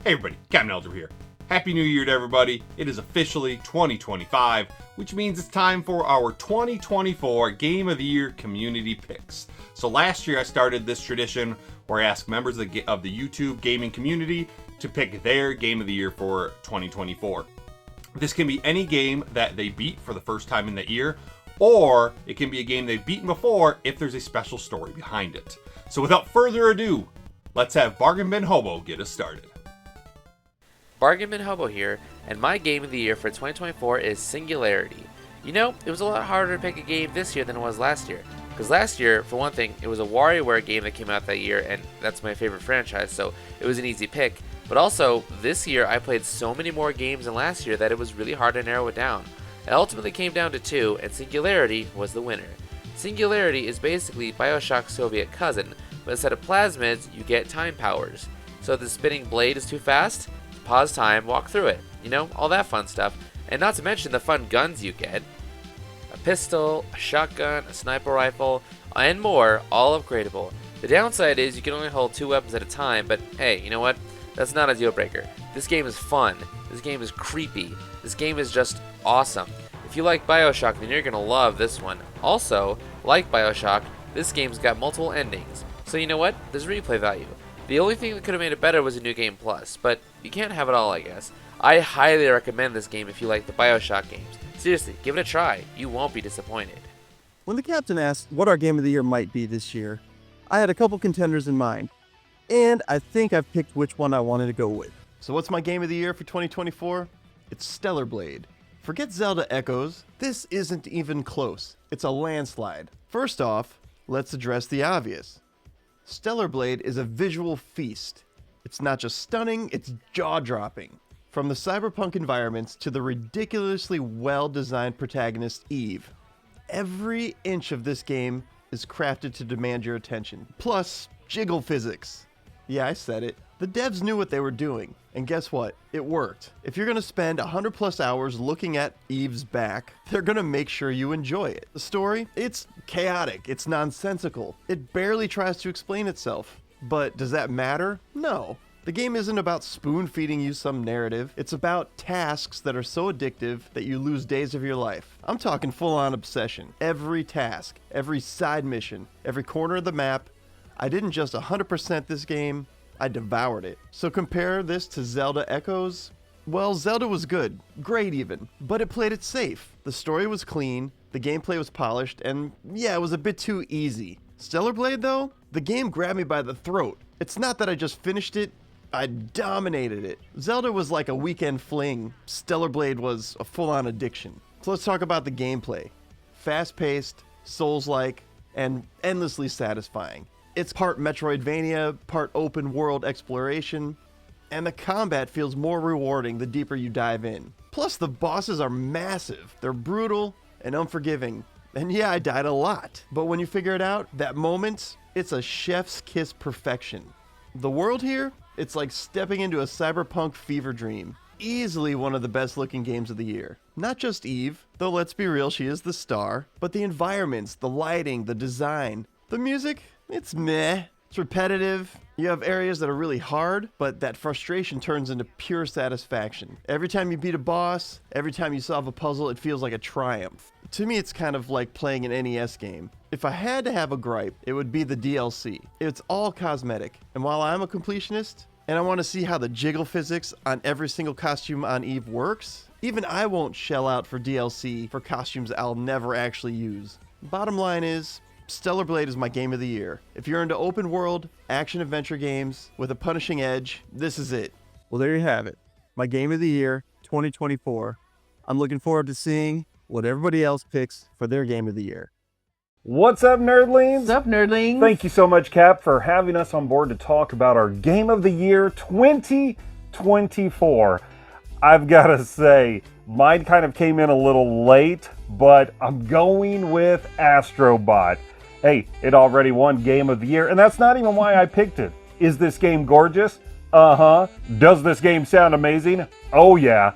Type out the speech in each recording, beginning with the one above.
Hey everybody, Captain Algebra here. Happy New Year to everybody. It is officially 2025, which means it's time for our 2024 Game of the Year community picks. So last year I started this tradition where I asked members of the YouTube gaming community to pick their Game of the Year for 2024. This can be any game that they beat for the first time in the year, or it can be a game they've beaten before if there's a special story behind it. So without further ado, let's have Bargain Bin Hobo get us started. Bargain Bin Hobo here, and my game of the year for 2024 is Singularity. You know, it was a lot harder to pick a game this year than it was last year. Because last year, for one thing, it was a WarioWare game that came out that year, and that's my favorite franchise, so it was an easy pick. But also, this year I played so many more games than last year that it was really hard to narrow it down. It ultimately came down to 2, and Singularity was the winner. Singularity is basically Bioshock's Soviet cousin, but instead of plasmids, you get time powers. So if the spinning blade is too fast, pause time, walk through it. You know, all that fun stuff. And not to mention the fun guns you get. A pistol, a shotgun, a sniper rifle, and more, all upgradable. The downside is you can only hold 2 weapons at a time, but hey, you know what? That's not a deal breaker. This game is fun. This game is creepy. This game is just awesome. If you like Bioshock, then you're gonna love this one. Also, like Bioshock, this game's got multiple endings. So you know what? There's replay value. The only thing that could have made it better was a New Game Plus, but you can't have it all, I guess. I highly recommend this game if you like the Bioshock games. Seriously, give it a try. You won't be disappointed. When the captain asked what our game of the year might be this year, I had a couple contenders in mind, and I think I've picked which one I wanted to go with. So what's my game of the year for 2024? It's Stellar Blade. Forget Zelda Echoes, this isn't even close. It's a landslide. First off, let's address the obvious. Stellar Blade is a visual feast. It's not just stunning, it's jaw-dropping. From the cyberpunk environments to the ridiculously well-designed protagonist Eve, every inch of this game is crafted to demand your attention. Plus, jiggle physics. Yeah, I said it. The devs knew what they were doing, and guess what? It worked. If you're gonna spend 100 plus hours looking at Eve's back, they're gonna make sure you enjoy it. The story? It's chaotic, it's nonsensical. It barely tries to explain itself. But does that matter? No. The game isn't about spoon-feeding you some narrative. It's about tasks that are so addictive that you lose days of your life. I'm talking full-on obsession. Every task, every side mission, every corner of the map. I didn't just 100% this game, I devoured it. So compare this to Zelda Echoes? Well, Zelda was good, great even, but it played it safe. The story was clean, the gameplay was polished, and yeah, it was a bit too easy. Stellar Blade though? The game grabbed me by the throat. It's not that I just finished it, I dominated it. Zelda was like a weekend fling. Stellar Blade was a full-on addiction. So let's talk about the gameplay. Fast-paced, Souls-like, and endlessly satisfying. It's part Metroidvania, part open world exploration, and the combat feels more rewarding the deeper you dive in. Plus the bosses are massive, they're brutal and unforgiving, and yeah, I died a lot. But when you figure it out, that moment, it's a chef's kiss perfection. The world here, it's like stepping into a cyberpunk fever dream. Easily one of the best looking games of the year. Not just Eve, though let's be real, she is the star, but the environments, the lighting, the design, the music, it's meh. It's repetitive. You have areas that are really hard, but that frustration turns into pure satisfaction. Every time you beat a boss, every time you solve a puzzle, it feels like a triumph. To me, it's kind of like playing an NES game. If I had to have a gripe, it would be the DLC. It's all cosmetic, and while I'm a completionist, and I want to see how the jiggle physics on every single costume on Eve works, even I won't shell out for DLC for costumes I'll never actually use. Bottom line is, Stellar Blade is my game of the year. If you're into open world, action-adventure games with a punishing edge, this is it. Well, there you have it. My game of the year, 2024. I'm looking forward to seeing what everybody else picks for their game of the year. What's up, nerdlings? What's up, nerdlings? Thank you so much, Cap, for having us on board to talk about our Game of the Year 2024. I've got to say, mine kind of came in a little late, but I'm going with Astro Bot. Hey, it already won Game of the Year, and that's not even why I picked it. Is this game gorgeous? Uh-huh. Does this game sound amazing? Oh, yeah.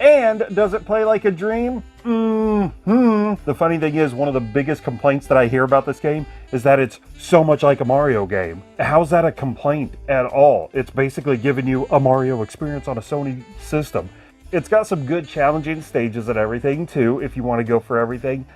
And does it play like a dream? The funny thing is, one of the biggest complaints that I hear about this game is that it's so much like a Mario game. How's that a complaint at all? It's basically giving you a Mario experience on a Sony system. It's got some good challenging stages and everything too, if you want to go for everything.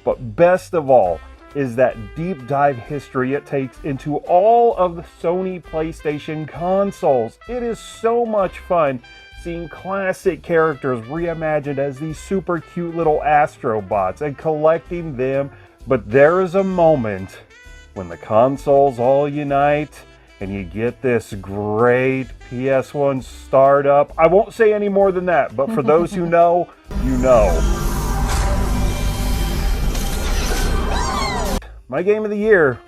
But best of all is that deep dive history it takes into all of the Sony PlayStation consoles. It is so much fun seeing classic characters reimagined as these super cute little Astro Bots and collecting them. But there is a moment when the consoles all unite and you get this great PS1 startup. I won't say any more than that, but for those who know, you know. My game of the year,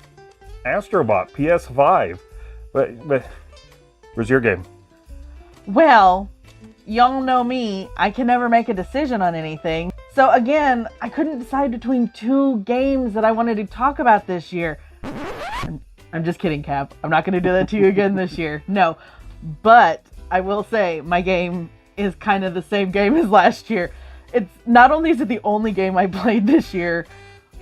Astro Bot, PS5. But where's your game? Well, y'all know me. I can never make a decision on anything. So again, I couldn't decide between two games that I wanted to talk about this year. I'm just kidding, Cap. I'm not going to do that to you again this year. No. But I will say my game is kind of the same game as last year. It's not only is it the only game I played this year,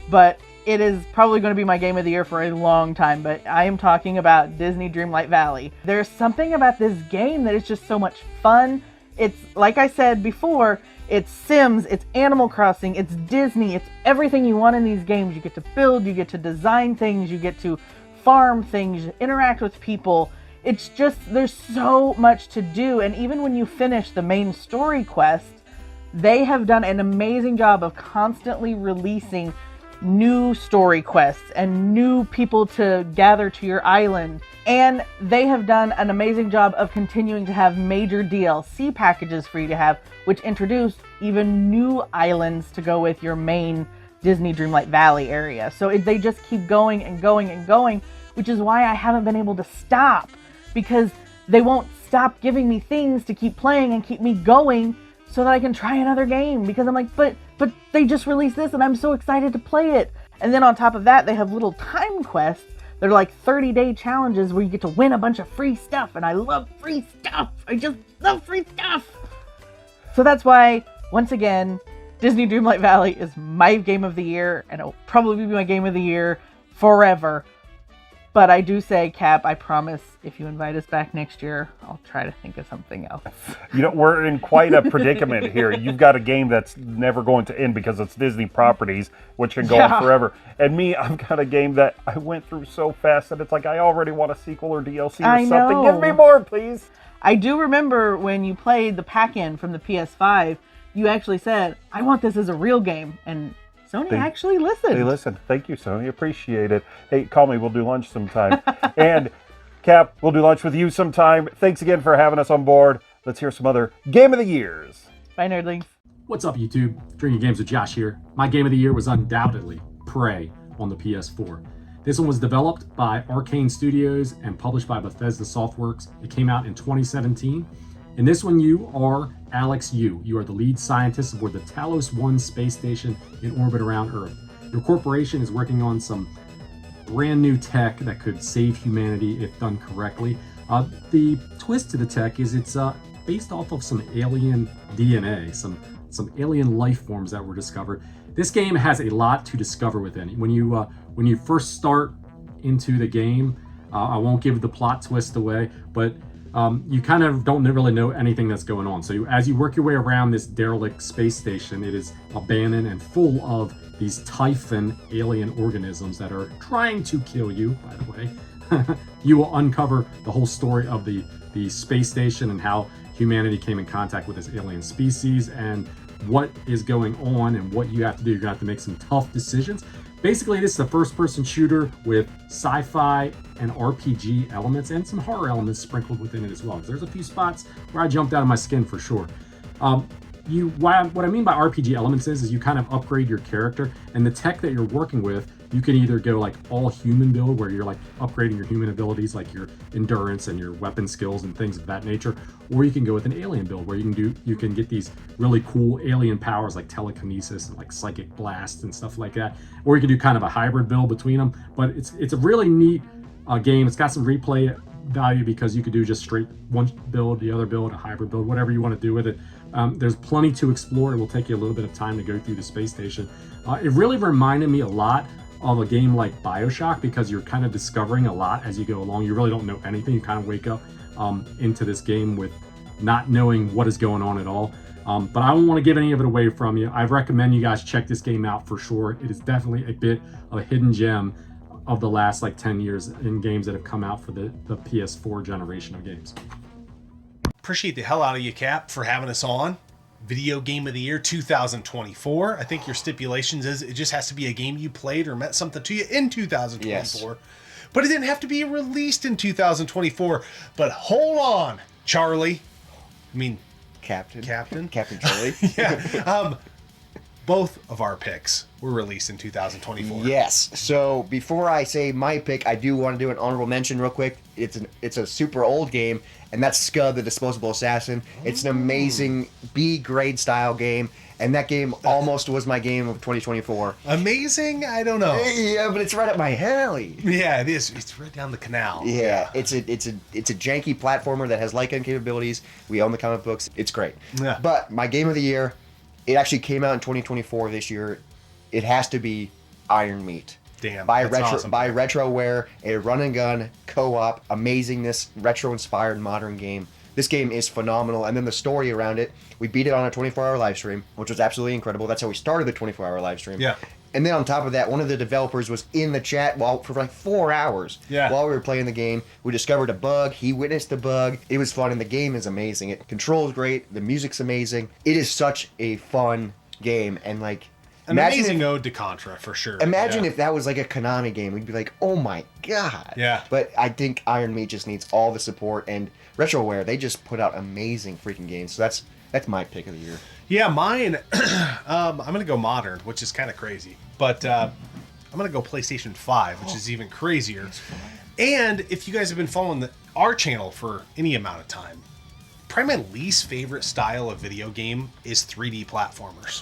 but it is probably going to be my game of the year for a long time, but I am talking about Disney Dreamlight Valley. There's something about this game that is just so much fun. It's, like I said before, it's Sims, it's Animal Crossing, it's Disney, it's everything you want in these games. You get to build, you get to design things, you get to farm things, interact with people. It's just, there's so much to do, and even when you finish the main story quest, they have done an amazing job of constantly releasing new story quests and new people to gather to your island. And they have done an amazing job of continuing to have major DLC packages for you to have, which introduce even new islands to go with your main Disney Dreamlight Valley area. So they just keep going and going and going, which is why I haven't been able to stop, because they won't stop giving me things to keep playing and keep me going so that I can try another game, because I'm like, but they just released this and I'm so excited to play it. And then on top of that, they have little time quests. They're like 30-day challenges where you get to win a bunch of free stuff, and I love free stuff. I just love free stuff. So that's why, once again, Disney Dreamlight Valley is my game of the year, and it'll probably be my game of the year forever. But I do say, Cap, I promise if you invite us back next year, I'll try to think of something else. You know, we're in quite a predicament here. You've got a game that's never going to end because it's Disney properties, which can go on forever. And me, I've got a game that I went through so fast that it's like I already want a sequel or DLC or something. Give me more, please. I do remember when you played the pack-in from the PS5, you actually said, I want this as a real game. And Sony actually listened. They listened. Thank you, Sony. Appreciate it. Hey, call me. We'll do lunch sometime. And Cap, we'll do lunch with you sometime. Thanks again for having us on board. Let's hear some other Game of the Years. Bye, nerdlings. What's up, YouTube? Drinking Games with Josh here. My Game of the Year was undoubtedly Prey on the PS4. This one was developed by Arcane Studios and published by Bethesda Softworks. It came out in 2017. In this one, you are Alex Yu. You are the lead scientist aboard the Talos 1 space station in orbit around Earth. Your corporation is working on some brand new tech that could save humanity if done correctly. The twist to the tech is it's based off of some alien DNA, some alien life forms that were discovered. This game has a lot to discover within it. When you first start into the game, I won't give the plot twist away, but you kind of don't really know anything that's going on. So as you work your way around this derelict space station, it is abandoned and full of these Typhon alien organisms that are trying to kill you, by the way. You will uncover the whole story of the space station and how humanity came in contact with this alien species and what is going on and what you have to do. You're going to have to make some tough decisions. Basically, this is a first-person shooter with sci-fi and RPG elements and some horror elements sprinkled within it as well. There's a few spots where I jumped out of my skin for sure. What I mean by RPG elements is you kind of upgrade your character, and the tech that you're working with, you can either go like all human build, where you're like upgrading your human abilities, like your endurance and your weapon skills and things of that nature, or you can go with an alien build, where you can get these really cool alien powers like telekinesis and like psychic blasts and stuff like that, or you can do kind of a hybrid build between them. But it's a really neat game. It's got some value because you could do just straight one build, the other build, a hybrid build, whatever you want to do with it. There's plenty to explore. It will take you a little bit of time to go through the space station. It really reminded me a lot of a game like BioShock because you're kind of discovering a lot as you go along. You really don't know anything. You kind of wake up into this game with not knowing what is going on at all. But I don't want to give any of it away from you. I recommend you guys check this game out for sure. It is definitely a bit of a hidden gem of the last like 10 years in games that have come out for the PS4 generation of games. Appreciate the hell out of you, Cap, for having us on. Video Game of the Year 2024. I think your stipulations is it just has to be a game you played or meant something to you in 2024. Yes. But it didn't have to be released in 2024 But hold on, Charlie. I mean, Captain Charlie. Yeah. Both of our picks were released in 2024. Yes. So before I say my pick, I do want to do an honorable mention real quick. It's a super old game, and that's Scud the Disposable Assassin. It's an amazing B-grade style game, and that game almost was my game of 2024. Amazing? I don't know. Yeah, but it's right up my alley. Yeah, it is. It's right down the canal. Yeah, it's a janky platformer that has like-end capabilities. We own the comic books. It's great. Yeah. But my game of the year, it actually came out in 2024 this year. It has to be Iron Meat. Damn, by that's awesome. By Retroware, a run and gun co-op amazingness, retro-inspired modern game. This game is phenomenal, and then the story around it. We beat it on a 24-hour live stream, which was absolutely incredible. That's how we started the 24-hour live stream. Yeah. And then on top of that, one of the developers was in the chat for like 4 hours while we were playing the game. We discovered a bug. He witnessed the bug. It was fun, and the game is amazing. It controls great. The music's amazing. It is such a fun game, and like an amazing ode to Contra for sure. Imagine if that was like a Konami game. We'd be like, oh my god. Yeah. But I think Iron Meat just needs all the support, and Retroware, they just put out amazing freaking games. So that's my pick of the year. Yeah, mine. I'm gonna go modern, which is kind of crazy, but I'm gonna go PlayStation 5, which is even crazier. And if you guys have been following our channel for any amount of time, probably my least favorite style of video game is 3D platformers.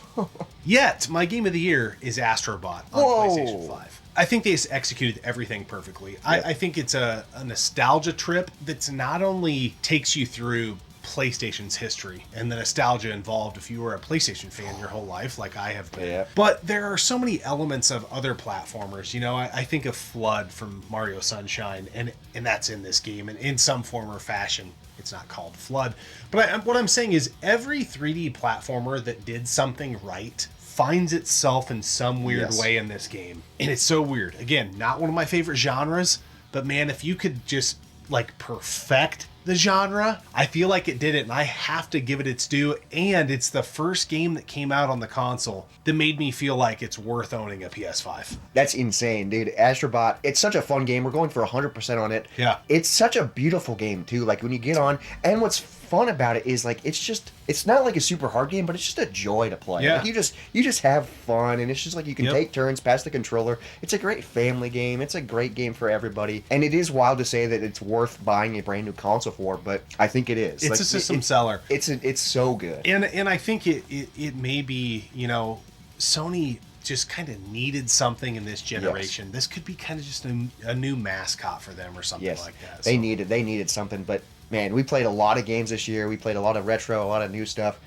Yet my game of the year is Astro Bot on PlayStation 5. I think they executed everything perfectly. I think it's a nostalgia trip that's not only takes you through PlayStation's history and the nostalgia involved if you were a PlayStation fan your whole life like I have been. But there are so many elements of other platformers. You know, I think of Flood from Mario Sunshine, and that's in this game, and in some form or fashion. It's not called Flood. But what I'm saying is every 3D platformer that did something right finds itself in some weird way in this game. And it's so weird. Again, not one of my favorite genres, but man, if you could just like perfect the genre, I feel like it did it, and I have to give it its due. And it's the first game that came out on the console that made me feel like it's worth owning a PS5. That's insane, dude. Astro Bot, it's such a fun game. We're going for 100% on it. Yeah. It's such a beautiful game, too. Like, when you get on, and what's fun about it is, like, it's not like a super hard game, but it's just a joy to play. Yeah. Like, you just have fun, and it's just like you can take turns, pass the controller. It's a great family game. It's a great game for everybody. And it is wild to say that it's worth buying a brand new console for, but I think it is. It's like, a system seller. It's so good. And I think it may be, you know, Sony just kind of needed something in this generation. This could be kind of just a new mascot for them or something like that. They needed something, but man, we played a lot of games this year. We played a lot of retro, a lot of new stuff,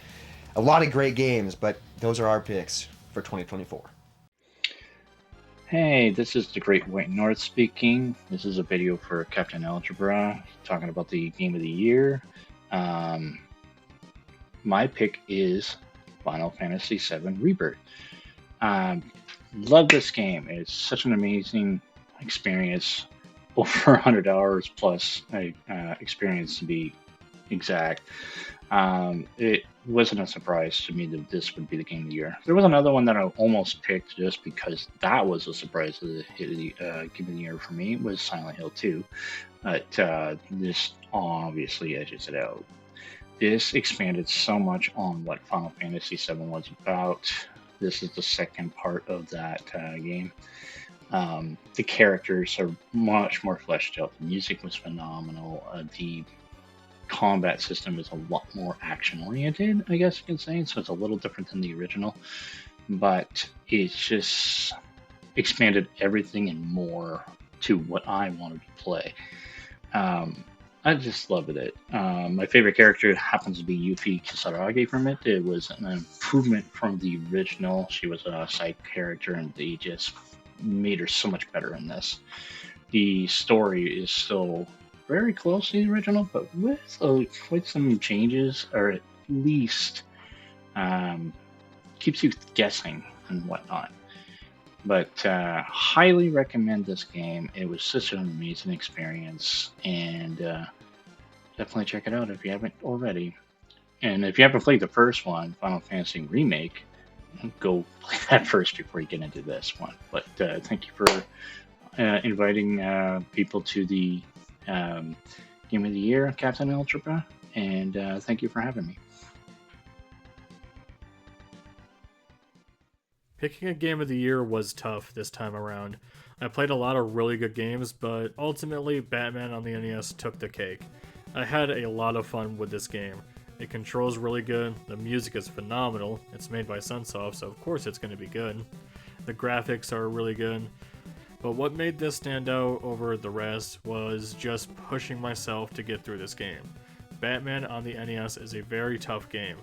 a lot of great games, but those are our picks for 2024. Hey, this is the Great White North speaking. This is a video for Captain Algebra talking about the game of the year. My pick is Final Fantasy VII Rebirth. Love this game. It's such an amazing experience. Over 100 hours plus experience to be exact. It wasn't a surprise to me that this would be the game of the year. There was another one that I almost picked just because that was a surprise of the game of the year for me, was Silent Hill 2. But this obviously edges it out. This expanded so much on what Final Fantasy VII was about. This is the second part of that game. The characters are much more fleshed out. The music was phenomenal. The combat system is a lot more action-oriented, I guess you can say, so it's a little different than the original. But it's just expanded everything and more to what I wanted to play. I just loved it. My favorite character happens to be Yuffie Kisaragi from it. It was an improvement from the original. She was a side character, and they just made her so much better in this. The story is still very close to the original, but with some changes, or at least keeps you guessing and whatnot. But highly recommend this game. It was such an amazing experience, and definitely check it out if you haven't already. And if you haven't played the first one, Final Fantasy Remake, go play that first before you get into this one. But thank you for inviting people to the Game of the Year, Captain Algebra, and thank you for having me. Picking a game of the year was tough this time around. I played a lot of really good games, but ultimately Batman on the NES took the cake. I had a lot of fun with this game. It controls really good, the music is phenomenal, it's made by Sunsoft, so of course it's going to be good. The graphics are really good. But what made this stand out over the rest was just pushing myself to get through this game. Batman on the NES is a very tough game.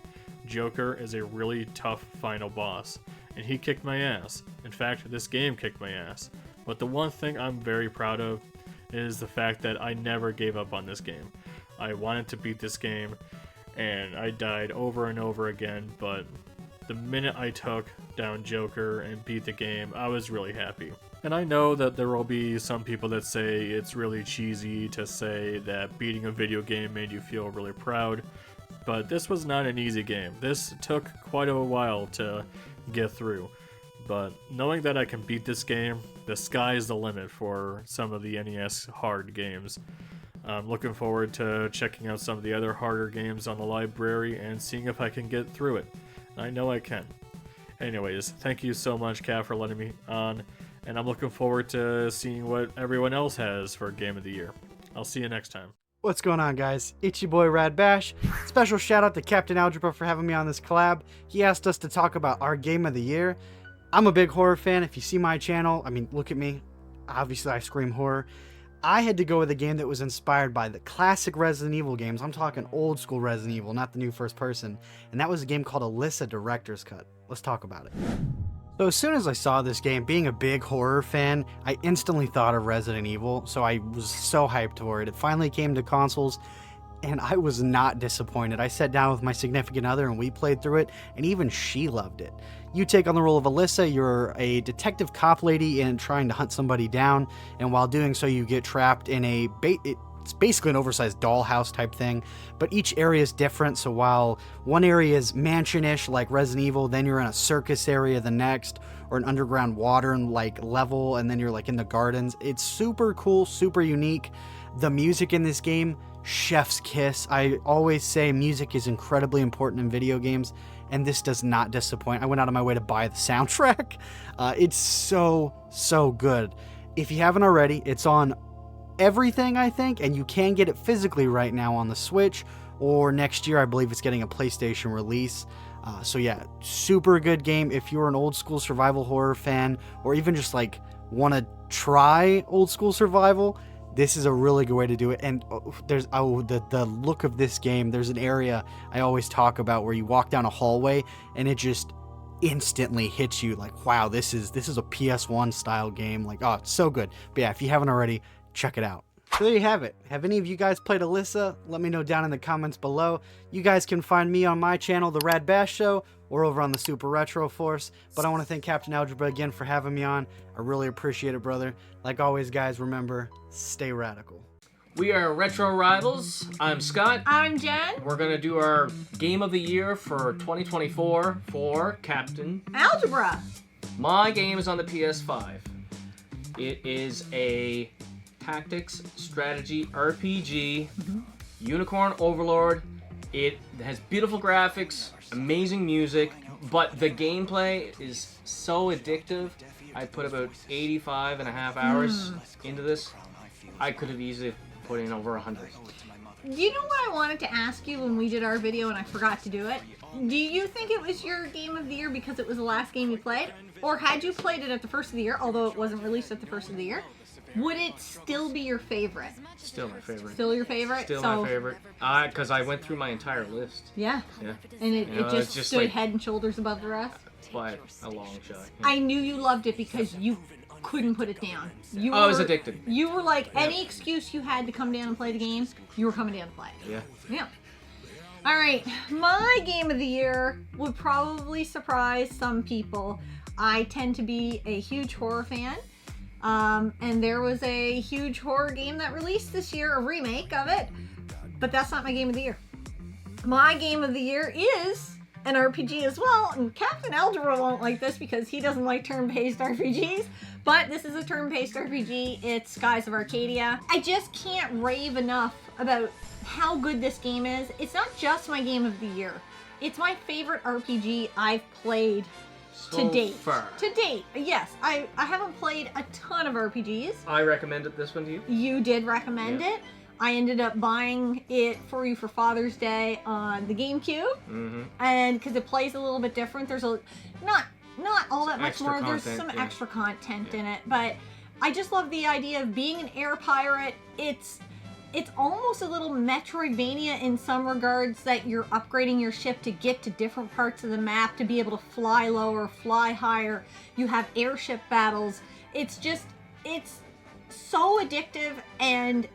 Joker is a really tough final boss, and he kicked my ass. In fact, this game kicked my ass. But the one thing I'm very proud of is the fact that I never gave up on this game. I wanted to beat this game, and I died over and over again, but the minute I took down Joker and beat the game, I was really happy. And I know that there will be some people that say it's really cheesy to say that beating a video game made you feel really proud, but this was not an easy game. This took quite a while to get through, but knowing that I can beat this game, the sky is the limit for some of the NES hard games. I'm looking forward to checking out some of the other harder games on the library and seeing if I can get through it. I know I can. Anyways, thank you so much, Kat, for letting me on, and I'm looking forward to seeing what everyone else has for Game of the Year. I'll see you next time. What's going on, guys? It's your boy RadBash. Special shout out to Captain Algebra for having me on this collab. He asked us to talk about our Game of the Year. I'm a big horror fan. If you see my channel, I mean, look at me. Obviously, I scream horror. I had to go with a game that was inspired by the classic Resident Evil games. I'm talking old school Resident Evil, not the new first person. And that was a game called Alisa Director's Cut. Let's talk about it. So as soon as I saw this game, being a big horror fan, I instantly thought of Resident Evil, so I was so hyped for it. It finally came to consoles, and I was not disappointed. I sat down with my significant other and we played through it, and even she loved it. You take on the role of Alisa. You're a detective cop lady and trying to hunt somebody down, and while doing so you get trapped in it's basically an oversized dollhouse type thing, but each area is different. So while one area is mansion-ish like Resident Evil, then you're in a circus area the next, or an underground water like level, and then you're like in the gardens. It's super cool, super unique. The music in this game, chef's kiss. I always say music is incredibly important in video games, and this does not disappoint. I went out of my way to buy the soundtrack. It's so good. If you haven't already, it's on everything, I think, and you can get it physically right now on the Switch, or next year I believe it's getting a PlayStation release. So yeah, super good game if you're an old school survival horror fan, or even just like want to try old school survival. This is a really good way to do it. And the look of this game, there's an area I always talk about where you walk down a hallway and it just instantly hits you like, wow, this is a PS1 style game. Like, oh, it's so good. But yeah, if you haven't already, check it out. So there you have it. Have any of you guys played Alisa? Let me know down in the comments below. You guys can find me on my channel, The RadBash Show, or over on the Super Retro Force. But I want to thank Captain Algebra again for having me on. I really appreciate it, brother. Like always, guys, remember, stay radical. We are Retro Rivals. I'm Scott. I'm Jen. We're going to do our Game of the Year for 2024 for Captain Algebra. My game is on the PS5. It is a tactics strategy RPG, Unicorn Overlord. It has beautiful graphics, amazing music, but the gameplay is so addictive. I put about 85 and a half hours into this. I could have easily put in over 100. Do you know what I wanted to ask you when we did our video and I forgot to do it? Do you think it was your game of the year because it was the last game you played? Or had you played it at the first of the year, although it wasn't released at the first of the year, would it still be your favorite? Still my favorite. Still your favorite? Still So, my favorite. Because I went through my entire list. Yeah. Yeah. And it, You know, it it's just stood like, head and shoulders above the rest? by a long shot. I knew you loved it because you couldn't put it down. You I was addicted. You were like, any excuse you had to come down and play the game, you were coming down to play. Yeah. Yeah. All right, my game of the year would probably surprise some people. I tend to be a huge horror fan. And there was a huge horror game that released this year, a remake of it, but that's not my game of the year. My game of the year is an RPG as well, and Captain Algebra won't like this because he doesn't like turn-based RPGs, but this is a turn-based RPG. It's Skies of Arcadia. I just can't rave enough about how good this game is. It's not just my game of the year. It's my favorite RPG I've played to date. To date, yes. I haven't played a ton of RPGs. I recommended this one to you. You did recommend it. I ended up buying it for you for Father's Day on the GameCube, and because it plays a little bit different. There's a not all that much more. There's some extra content in it, but I just love the idea of being an air pirate. It's almost a little Metroidvania in some regards, that you're upgrading your ship to get to different parts of the map, to be able to fly lower, fly higher. You have airship battles. It's so addictive, and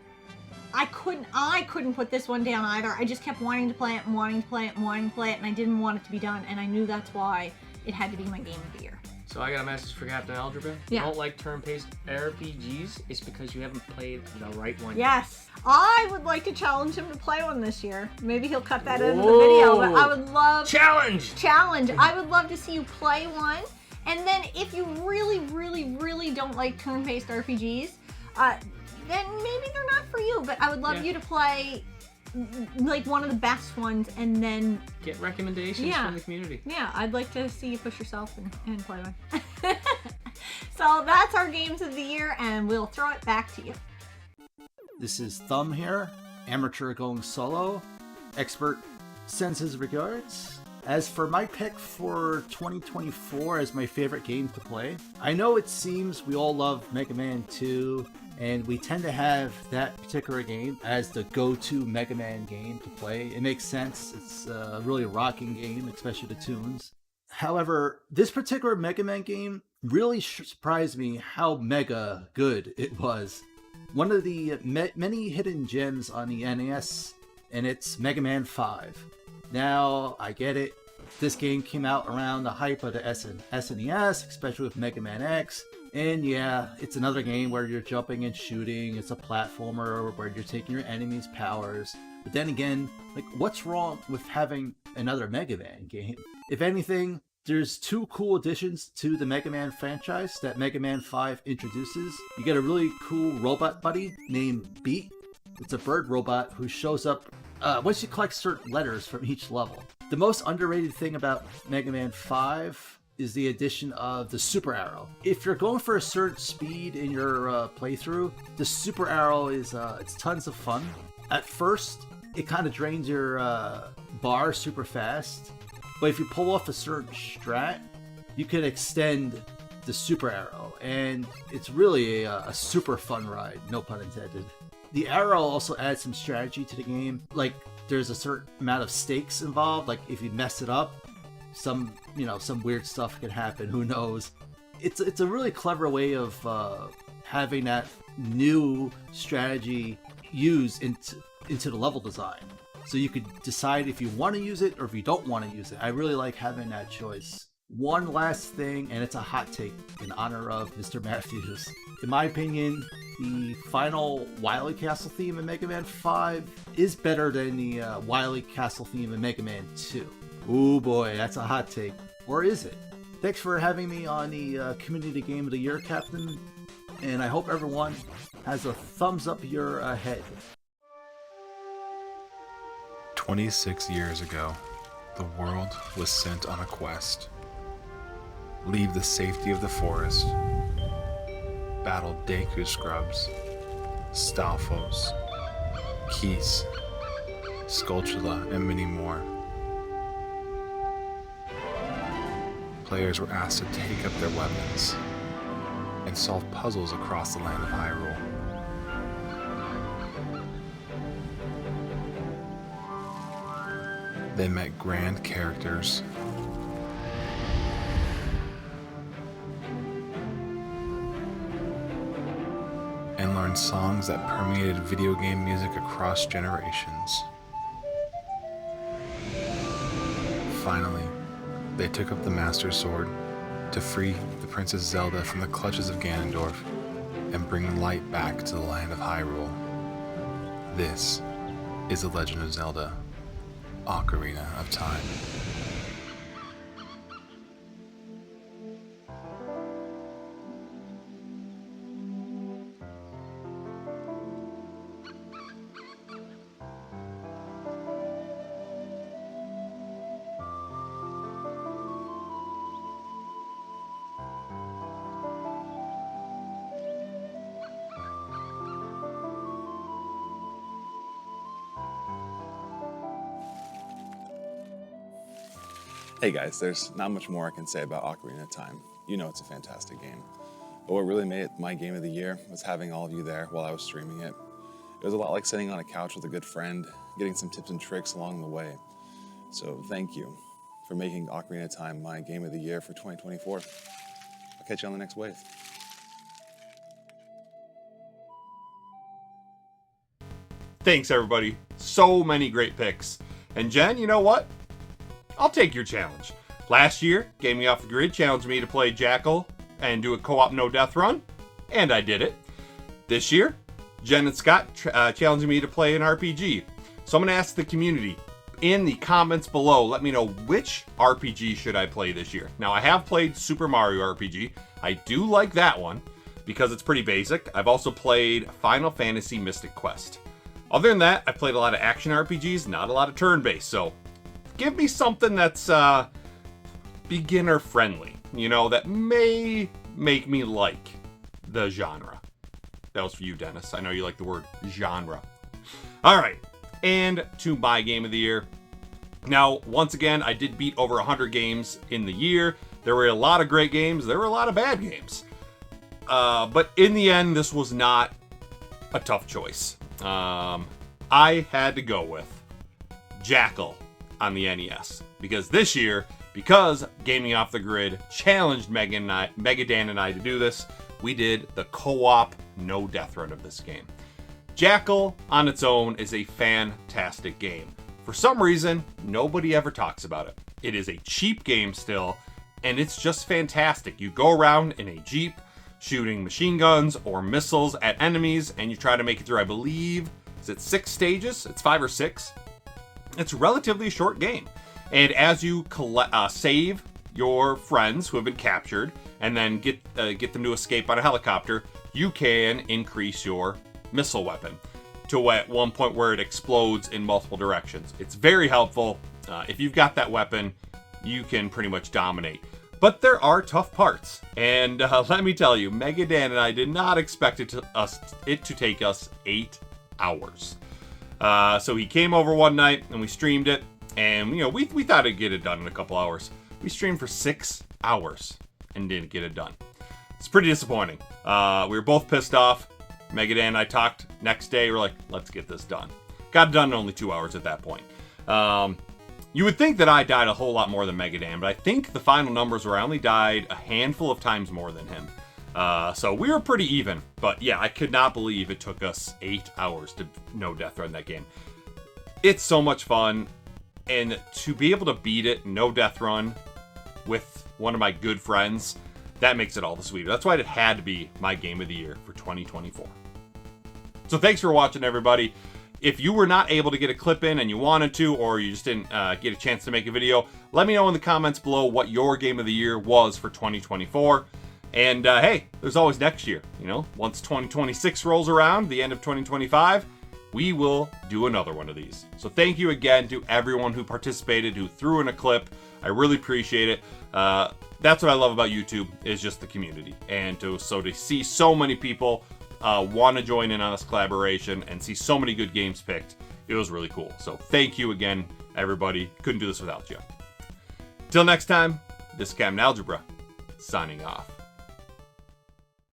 I couldn't put this one down either. I just kept wanting to play it and wanting to play it and wanting to play it, and I didn't want it to be done, and I knew that's why it had to be my game of the year. So I got a message for Captain Algebra. Yeah. You don't like turn-based RPGs, it's because you haven't played the right one. Yes. I would like to challenge him to play one this year. Maybe he'll cut that into the video, but I would love... Challenge! I would love to see you play one. And then if you really, really, really don't like turn-based RPGs, then maybe they're not for you. But I would love you to play like one of the best ones and then... Get recommendations from the community. Yeah, I'd like to see you push yourself and play one. So that's our games of the year, and we'll throw it back to you. This is Thumb here, amateur going solo. Expert sends his regards. As for my pick for 2024 as my favorite game to play, I know it seems we all love Mega Man 2, and we tend to have that particular game as the go-to Mega Man game to play. It makes sense. It's a really rocking game, especially the tunes. However, this particular Mega Man game really surprised me how mega good it was. One of the many hidden gems on the NES, and it's Mega Man 5. Now, I get it. This game came out around the hype of the SNES, especially with Mega Man X. And yeah, it's another game where you're jumping and shooting. It's a platformer where you're taking your enemies' powers. But then again, like, what's wrong with having another Mega Man game? If anything, there's two cool additions to the Mega Man franchise that Mega Man 5 introduces. You get a really cool robot buddy named Beat. It's a bird robot who shows up once you collect certain letters from each level. The most underrated thing about Mega Man 5 is the addition of the Super Arrow. If you're going for a certain speed in your playthrough, the Super Arrow is it's tons of fun. At first, it kind of drains your bar super fast, but if you pull off a certain strat, you can extend the Super Arrow, and it's really a super fun ride, no pun intended. The arrow also adds some strategy to the game. Like, there's a certain amount of stakes involved. Like, if you mess it up, some weird stuff can happen. Who knows? It's a really clever way of having that new strategy used into the level design. So you could decide if you want to use it or if you don't want to use it. I really like having that choice. One last thing, and it's a hot take in honor of Mr. Matthews. In my opinion, the final Wily Castle theme in Mega Man 5 is better than the Wily Castle theme in Mega Man 2. Ooh boy, that's a hot take. Or is it? Thanks for having me on the Community Game of the Year, Captain. And I hope everyone has a thumbs up year ahead. 26 years ago, the world was sent on a quest. Leave the safety of the forest, battle Deku Scrubs, Stalfos, Keese, Skulltula, and many more. Players were asked to take up their weapons and solve puzzles across the land of Hyrule. They met grand characters, and learned songs that permeated video game music across generations. Finally, they took up the Master Sword to free the Princess Zelda from the clutches of Ganondorf and bring light back to the land of Hyrule. This is The Legend of Zelda: Ocarina of Time. Hey guys, there's not much more I can say about Ocarina of Time. You know it's a fantastic game. But what really made it my game of the year was having all of you there while I was streaming it. It was a lot like sitting on a couch with a good friend, getting some tips and tricks along the way. So thank you for making Ocarina of Time my game of the year for 2024. I'll catch you on the next wave. Thanks, everybody. So many great picks. And Jen, you know what? I'll take your challenge. Last year, Gaming Off the Grid challenged me to play Jackal and do a co-op no-death run, and I did it. This year, Jen and Scott challenged me to play an RPG. So I'm going to ask the community in the comments below, let me know which RPG should I play this year. Now, I have played Super Mario RPG. I do like that one because it's pretty basic. I've also played Final Fantasy Mystic Quest. Other than that, I played a lot of action RPGs, not a lot of turn-based, so give me something that's beginner friendly, you know, that may make me like the genre. That was for you, Dennis. I know you like the word genre. All right, and to my game of the year. Now, once again, I did beat over 100 games in the year. There were a lot of great games. There were a lot of bad games. But in the end, this was not a tough choice. I had to go with Jackal on the NES, because this year, because Gaming Off the Grid challenged Megan Dan and I to do this, we did the co-op no death run of this game. Jackal on its own is a fantastic game. For some reason, nobody ever talks about it. It is a cheap game still, and it's just fantastic. You go around in a Jeep shooting machine guns or missiles at enemies, and you try to make it through, I believe, is it 6 stages? It's 5 or 6. It's relatively a short game, and as you save your friends who have been captured and then get them to escape on a helicopter, you can increase your missile weapon to at one point where it explodes in multiple directions. It's very helpful. If you've got that weapon, you can pretty much dominate. But there are tough parts, and let me tell you, Mega Dan and I did not expect it to take us 8 hours. So he came over one night and we streamed it, and you know we thought it'd get it done in a couple hours. We streamed for 6 hours and didn't get it done. It's pretty disappointing. We were both pissed off. Mega Dan and I talked next day. We're like, let's get this done. Got it done in only 2 hours at that point. You would think that I died a whole lot more than Mega Dan, but I think the final numbers were I only died a handful of times more than him. So we were pretty even, but yeah, I could not believe it took us 8 hours to no death run that game. It's so much fun, and to be able to beat it no death run with one of my good friends, that makes it all the sweeter. That's why it had to be my game of the year for 2024. So thanks for watching, everybody. If you were not able to get a clip in and you wanted to, or you just didn't get a chance to make a video, let me know in the comments below what your game of the year was for 2024. And hey, there's always next year. You know, once 2026 rolls around, the end of 2025, we will do another one of these. So thank you again to everyone who participated, who threw in a clip. I really appreciate it. That's what I love about YouTube, is just the community. And to see so many people want to join in on this collaboration and see so many good games picked, it was really cool. So thank you again, everybody. Couldn't do this without you. Till next time, this is Captain Algebra, signing off.